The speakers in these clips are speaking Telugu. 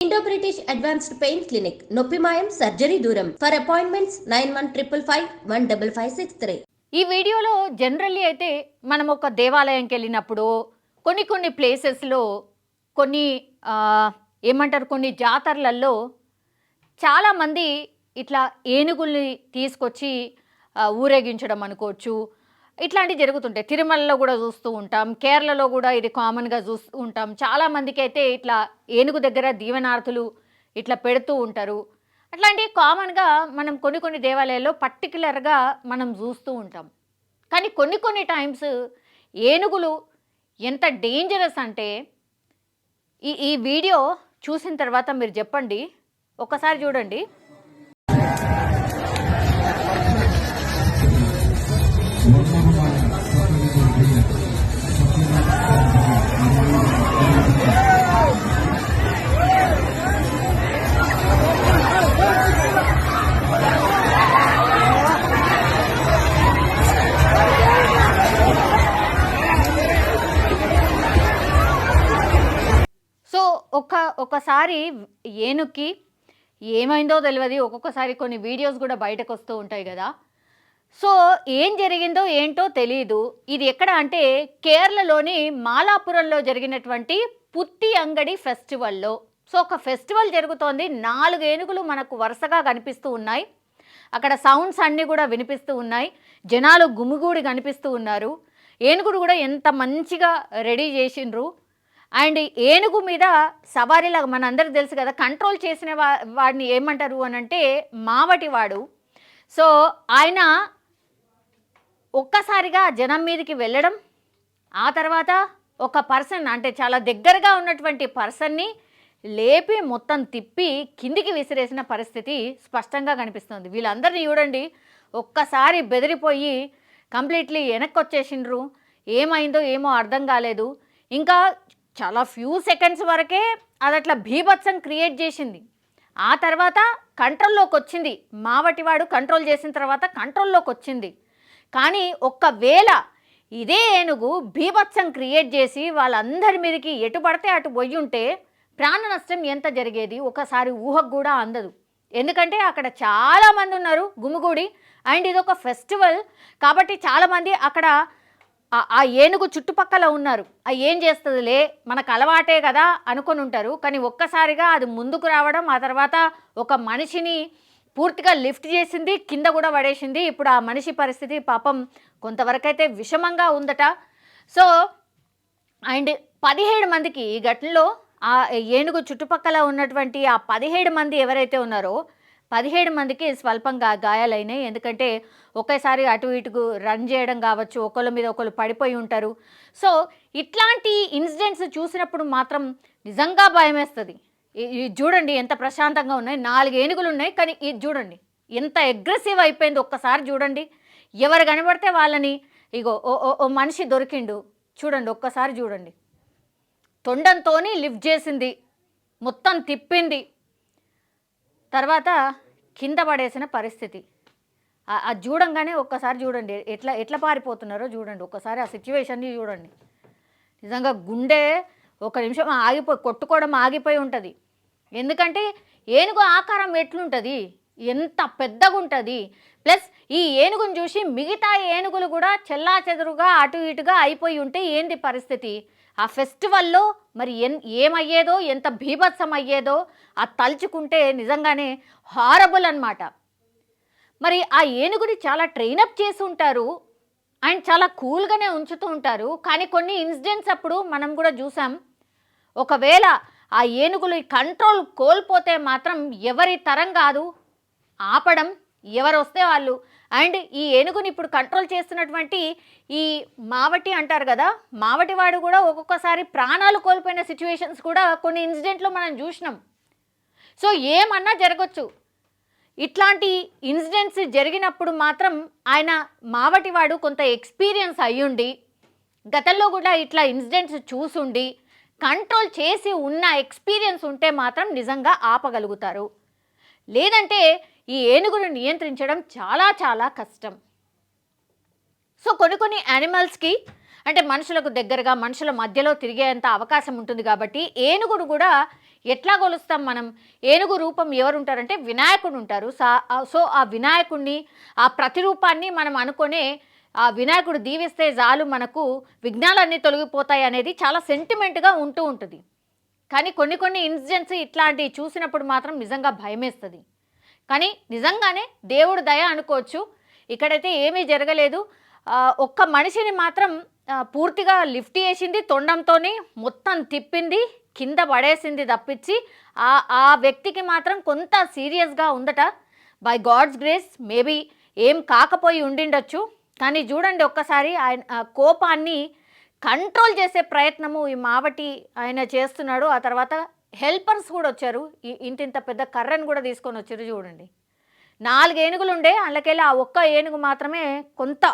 Indo British advanced pain clinic నొప్పి మాయం సర్జరీ దూరం ఫర్ అపాయింట్మెంట్స్ 9155515563. ఈ వీడియోలో జనరల్లీ అయితే మనం ఒక దేవాలయంకి వెళ్ళినప్పుడు కొన్ని ప్లేసెస్లో కొన్ని ఏమంటారు కొన్ని జాతరలలో చాలామంది ఇట్లా ఏనుగుల్ని తీసుకొచ్చి ఊరేగించడం అనుకోవచ్చు, ఇట్లాంటివి జరుగుతుంటాయి. తిరుమలలో కూడా చూస్తూ ఉంటాం, కేరళలో కూడా ఇది కామన్గా చూస్తూ ఉంటాం. చాలామందికి అయితే ఇట్లా ఏనుగు దగ్గర దీవెనార్థులు ఇట్లా పెడుతూ ఉంటారు. అట్లాంటివి కామన్గా మనం కొన్ని దేవాలయాల్లో పర్టికులర్గా మనం చూస్తూ ఉంటాం. కానీ కొన్ని టైమ్స్ ఏనుగులు ఎంత డేంజరస్ అంటే ఈ వీడియో చూసిన తర్వాత మీరు చెప్పండి, ఒకసారి చూడండి. సో ఒకసారి ఏనుగుకి ఏమైందో తెలియదు. ఒక్కొక్కసారి కొన్ని వీడియోస్ కూడా బయటకు వస్తూ ఉంటాయి కదా. సో ఏం జరిగిందో ఏంటో తెలియదు. ఇది ఎక్కడ అంటే కేరళలోని మాలాపురంలో జరిగినటువంటి పుత్తి అంగడి ఫెస్టివల్లో. సో ఒక ఫెస్టివల్ జరుగుతోంది, 4 ఏనుగులు మనకు వరుసగా కనిపిస్తూ ఉన్నాయి. అక్కడ సౌండ్స్ అన్నీ కూడా వినిపిస్తూ ఉన్నాయి, జనాలు గుమిగూడి కనిపిస్తూ ఉన్నారు. ఏనుగుడు కూడా ఎంత మంచిగా రెడీ చేసిండ్రు. అండ్ ఏనుగు మీద సవారీలాగా మనందరికి తెలుసు కదా, కంట్రోల్ చేసిన వాడిని ఏమంటారు అని అంటే మావటివాడు. సో ఆయన ఒక్కసారిగా జనం మీదకి వెళ్ళడం, ఆ తర్వాత ఒక పర్సన్ అంటే చాలా దగ్గరగా ఉన్నటువంటి పర్సన్ని లేపి మొత్తం తిప్పి కిందికి విసిరేసిన పరిస్థితి స్పష్టంగా కనిపిస్తుంది. వీళ్ళందరినీ చూడండి, ఒక్కసారి బెదిరిపోయి కంప్లీట్లీ వెనక్కి వచ్చేసిండ్రు. ఏమైందో ఏమో అర్థం కాలేదు. ఇంకా చాలా ఫ్యూ సెకండ్స్ వరకే అది అట్లా బీభత్సం క్రియేట్ చేసింది. ఆ తర్వాత కంట్రోల్లోకి వచ్చింది, మావటివాడు కంట్రోల్ చేసిన తర్వాత కంట్రోల్లోకి వచ్చింది. కానీ ఒక్కవేళ ఇదే ఏనుగు బీభత్సం క్రియేట్ చేసి వాళ్ళందరి మీదకి ఎటు పడితే అటు పోయి ఉంటే ప్రాణ నష్టం ఎంత జరిగేది ఒకసారి ఊహకు కూడా అందదు. ఎందుకంటే అక్కడ చాలామంది ఉన్నారు గుమిగూడి, అండ్ ఇది ఒక ఫెస్టివల్ కాబట్టి చాలామంది అక్కడ ఆ ఏనుగు చుట్టుపక్కల ఉన్నారు. ఏం చేస్తుందిలే మనకు అలవాటే కదా అనుకొని ఉంటారు. కానీ ఒక్కసారిగా అది ముందుకు రావడం, ఆ తర్వాత ఒక మనిషిని పూర్తిగా లిఫ్ట్ చేసింది, కింద కూడా పడేసింది. ఇప్పుడు ఆ మనిషి పరిస్థితి పాపం కొంతవరకైతే విషమంగా ఉందట. సో అండ్ 17 మందికి ఈ ఘటనలో ఆ ఏనుగు చుట్టుపక్కల ఉన్నటువంటి ఆ 17 మంది ఎవరైతే ఉన్నారో 17 మందికి స్వల్పంగా గాయాలైనాయి. ఎందుకంటే ఒకేసారి అటు ఇటుకు రన్ చేయడం కావచ్చు, ఒకళ్ళ మీద ఒకళ్ళు పడిపోయి ఉంటారు. సో ఇట్లాంటి ఇన్సిడెంట్స్ చూసినప్పుడు మాత్రం నిజంగా భయం వేస్తుంది. ఇది చూడండి ఎంత ప్రశాంతంగా ఉన్నాయి, 4 ఏనుగులు ఉన్నాయి, కానీ ఇది చూడండి ఎంత అగ్రెసివ్ అయిపోయింది. ఒక్కసారి చూడండి, ఎవరు కనబడితే వాళ్ళని ఇగో ఓ మనిషి దొరికిండు చూడండి, ఒక్కసారి చూడండి, తొండంతో లిఫ్ట్ చేసింది, మొత్తం తిప్పింది, తర్వాత కింద పడేసిన పరిస్థితి. అది చూడంగానే ఒక్కసారి చూడండి ఎట్లా పారిపోతున్నారో చూడండి, ఒక్కసారి ఆ సిచ్యువేషన్ని చూడండి. నిజంగా గుండె ఒక నిమిషం కొట్టుకోవడం ఆగిపోయి ఉంటుంది. ఎందుకంటే ఏనుగు ఆకారం ఎట్లుంటుంది, ఎంత పెద్దగా ఉంటుంది. ప్లస్ ఈ ఏనుగును చూసి మిగతా ఏనుగులు కూడా చెల్లాచెదురుగా అటు ఇటుగా అయిపోయి ఉంటే ఏంది పరిస్థితి ఆ ఫెస్టివల్లో. మరి ఏమయ్యేదో, ఎంత బీభత్సం అయ్యేదో అది తలుచుకుంటే నిజంగానే హారబుల్ అన్నమాట. మరి ఆ ఏనుగుని చాలా ట్రైనప్ చేసి ఉంటారు అండ్ చాలా కూల్గానే ఉంచుతూ ఉంటారు. కానీ కొన్ని ఇన్సిడెంట్స్ అప్పుడు మనం కూడా చూసాం, ఒకవేళ ఆ ఏనుగులు కంట్రోల్ కోల్పోతే మాత్రం ఎవరి తరం కాదు ఆపడం, ఎవరు వస్తే వాళ్ళు. అండ్ ఈ ఏనుగుని ఇప్పుడు కంట్రోల్ చేస్తున్నటువంటి ఈ మావటి అంటారు కదా, మావటివాడు కూడా ఒక్కొక్కసారి ప్రాణాలు కోల్పోయిన సిచ్యువేషన్స్ కూడా కొన్ని ఇన్సిడెంట్లో మనం చూసినాం. సో ఏమన్నా జరగచ్చు. ఇట్లాంటి ఇన్సిడెంట్స్ జరిగినప్పుడు మాత్రం ఆయన మావటివాడు కొంత ఎక్స్పీరియన్స్ అయ్యుండి, గతంలో కూడా ఇట్లా ఇన్సిడెంట్స్ చూసుండి కంట్రోల్ చేసి ఉన్న ఎక్స్పీరియన్స్ ఉంటే మాత్రం నిజంగా ఆపగలుగుతారు. లేదంటే ఈ ఏనుగును నియంత్రించడం చాలా చాలా కష్టం. సో కొన్ని యానిమల్స్కి అంటే మనుషులకు దగ్గరగా మనుషుల మధ్యలో తిరిగేంత అవకాశం ఉంటుంది. కాబట్టి ఏనుగును కూడా ఎట్లా కొలుస్తాం మనం? ఏనుగు రూపం ఎవరు ఉంటారంటే వినాయకుడు ఉంటారు. సో ఆ వినాయకుడిని, ఆ ప్రతిరూపాన్ని మనం అనుకునే ఆ వినాయకుడు దీవిస్తే చాలు మనకు విఘ్నాలన్నీ తొలగిపోతాయి అనేది చాలా సెంటిమెంట్గా ఉంటూ ఉంటుంది. కానీ కొన్ని ఇన్సిడెంట్స్ ఇట్లాంటివి చూసినప్పుడు మాత్రం నిజంగా భయమేస్తుంది. కానీ నిజంగానే దేవుడు దయ అనుకోవచ్చు. ఇక్కడైతే ఏమీ జరగలేదు. ఒక్క మనిషిని మాత్రం పూర్తిగా లిఫ్ట్ చేసింది, తొండంతో మొత్తం తిప్పింది, కింద పడేసింది తప్పించి ఆ వ్యక్తికి మాత్రం కొంత సీరియస్గా ఉందట. బై గాడ్స్ గ్రేస్ మేబీ ఏం కాకపోయి ఉండిండొచ్చు. కానీ చూడండి ఒక్కసారి ఆయన కోపాన్ని కంట్రోల్ చేసే ప్రయత్నము ఈ మావటి ఆయన చేస్తున్నాడు. ఆ తర్వాత హెల్పర్స్ కూడా వచ్చారు, ఇంత పెద్ద కర్రను కూడా తీసుకొని వచ్చారు. చూడండి 4 ఏనుగులు ఉండే, అందులోకెళ్ళి ఆ ఒక్క ఏనుగు మాత్రమే కొంత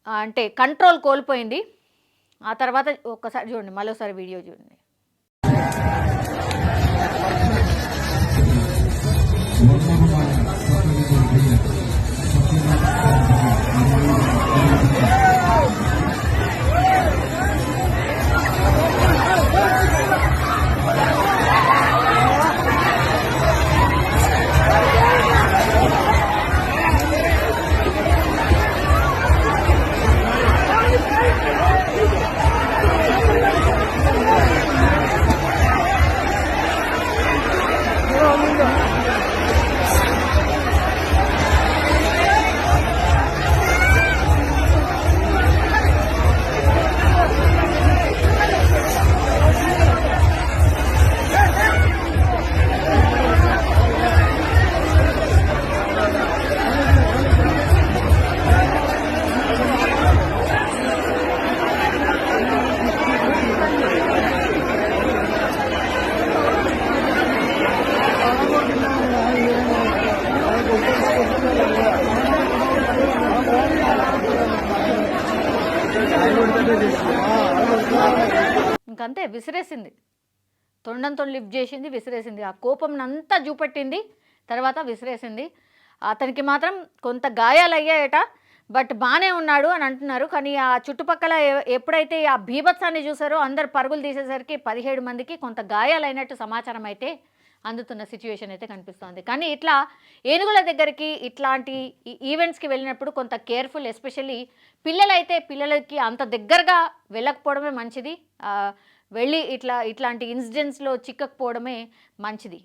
అంటే కంట్రోల్ కోల్పోయింది. ఆ తర్వాత ఒక్కసారి చూడండి, మరోసారి వీడియో చూడండి. ఇంకంతే, విసిరేసింది, తొండంతో లిఫ్ట్ చేసింది, విసిరేసింది. ఆ కోపం అంతా చూపెట్టింది, తర్వాత విసిరేసింది. అతనికి మాత్రం కొంత గాయాలయ్యాయట, బట్ బాగానే ఉన్నాడు అని అంటున్నారు. కానీ ఆ చుట్టుపక్కల ఎప్పుడైతే ఆ బీభత్సాన్ని చూసారో అందరు పరుగులు తీసేసరికి 17 మందికి కొంత గాయాలైనట్టు సమాచారం అయితే అందుతున్న సిచ్యువేషన్ అయితే కనిపిస్తోంది. కానీ ఇట్లా ఏనుగుల దగ్గరికి ఇట్లాంటి ఈవెంట్స్కి వెళ్ళినప్పుడు కొంత కేర్ఫుల్, ఎస్పెషల్లీ పిల్లలైతే పిల్లలకి అంత దగ్గరగా వెళ్ళకపోవడమే మంచిది. వెళ్ళి ఇట్లాంటి ఇన్సిడెంట్స్లో చిక్కకపోవడమే మంచిది.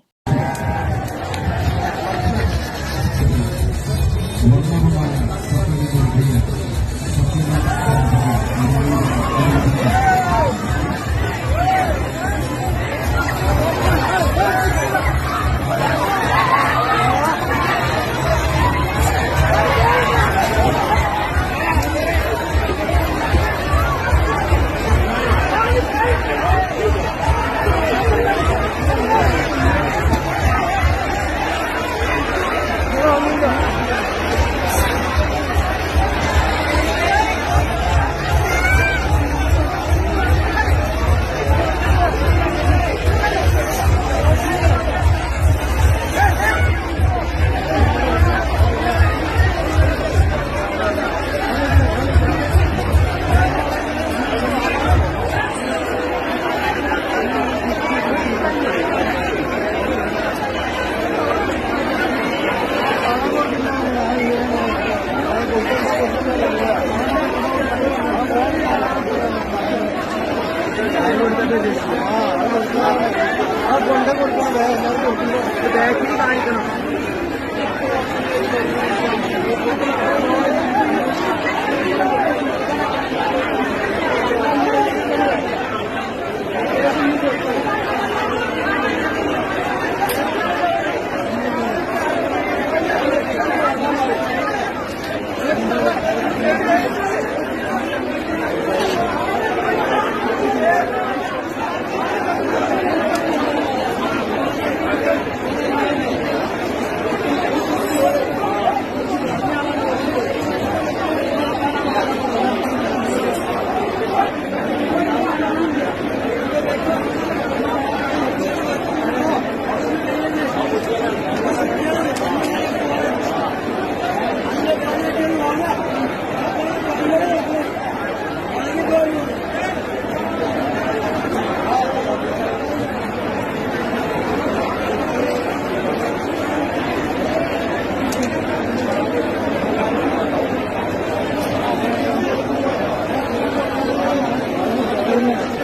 ఎవరు